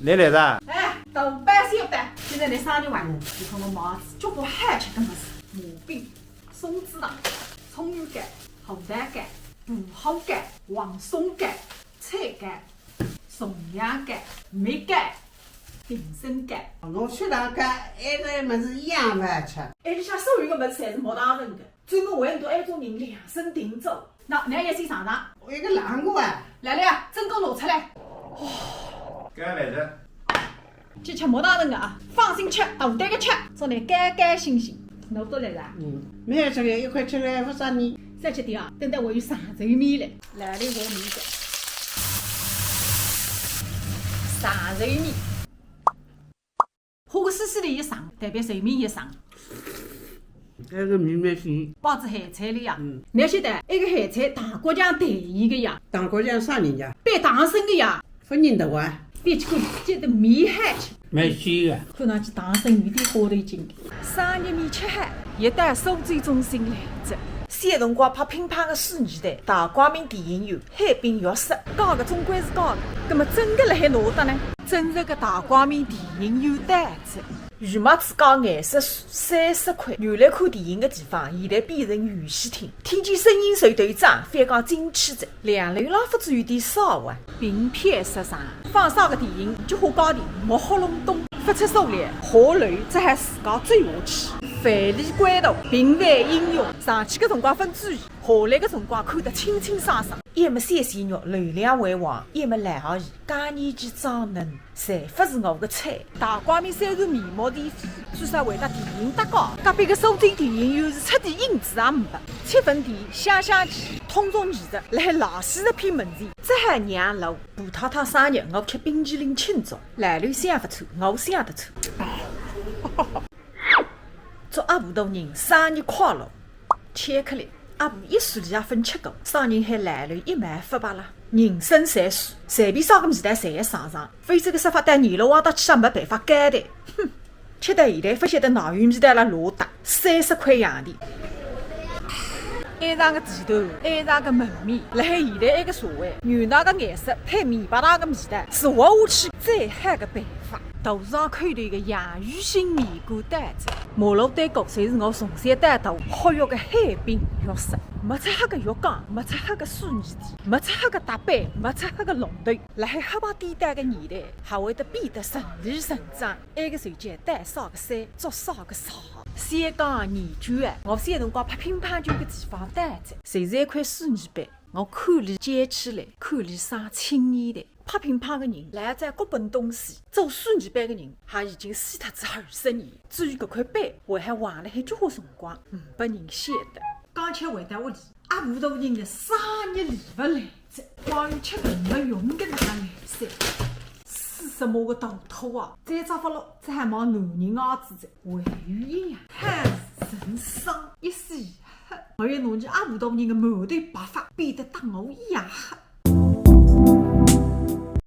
来来着，哎，大半晓得，现在来生日玩，你看我帽子，交关好吃的么子，麻饼、松子糖、葱油干、荷蛋干、葡萄干、黄松干、菜干、松芽干、蜜干、定参干。我吃那个挨个么子一样饭吃。里向所有的物事侪是莫打成的，专门为侬埃种人量身定做。那拿一先尝尝，我一个啷个啊？来啊，真功拿出来。干来着，去吃莫打成的啊，放心吃，大胆的吃，做得干干净净。侬都来了。没有这个一块吃来不啥呢？再吃点啊，等待我有上寿面了。来了，我面的上寿面，画个丝丝的一上，代表寿面一上。这个面蛮咸。包子海菜了呀，你晓得，那个海菜大国强代言的呀，当国家啥人家？被唐僧的呀，不认得我啊？别去看，觉得面好吃。蛮咸的。看上去唐僧有点花头精的。生日面吃海，一代苏州中心来着。三辰光拍乒乓的书年代，大光明电影院海滨浴室，高的总归是高的，葛么真的辣海哪搭呢？真实的大光明电影院单子。羽毛子高颜色书30块，原来看电影的地方，现在变成游戏厅。听见声音随队长，反讲进去者，两楼老夫子有点骚啊，并片十场，放啥个电影菊花高地，莫黑龙洞，发出数列，下楼只喊自家追下去。范蠡关头，平凡英雄，上去的辰光分注意，下来的辰光看得清清爽爽。一么三鲜肉，流量为王；一么烂而已，加年纪长嫩，侪不是我的菜。大光明虽然面目全非，至少为了电影搭高。隔壁的苏州电影院是出点影子也没。七分甜，香香甜，通俗艺术，辣海老死一片门前，只喊娘楼。葡太太生日，我吃冰淇淋庆祝。兰兰想不错，我想得错。祝阿婆大人生日快乐！巧克力，阿婆一岁里也分7个，生日喊兰兰一满发罢了。人生在世，随便烧个米蛋侪要上场，非洲个沙发蛋泥了往到去也没办法改的。哼，吃到现在不晓得哪有米蛋辣落搭，30块洋钿。晚上个地头，晚上个门面，辣海现在埃个社会，牛奶个颜色配米白糖个米蛋是活下去最好的办法。大市场看头个洋芋心面馆单子，马路对角侪是我从小到大喝浴个海滨浴室，没出黑个浴缸，没出黑个梳泥地，没出黑个踏板，没出黑个龙头。辣海黑白颠倒个年代，还会得变得顺理成章。埃个传简单烧个山，做烧个烧。三江泥卷啊，我三辰光拍乒乓球个地方单子，就是一块水泥板。我看里捡起来，看里生青年代。拍乒乓的人来在各奔东西，做水泥板的人也已经死脱子20年。至于搿块板，还还坏了海交关辰光，没人晓得。刚巧回到屋里，阿婆大人的生日礼物来着，光有吃饭没用的那个来噻。40毛个大头啊！再找不落，这还望男人儿子在还原一样，汉人生一丝遗憾。我要拿你阿婆大人的满头白发变得当我一样黑。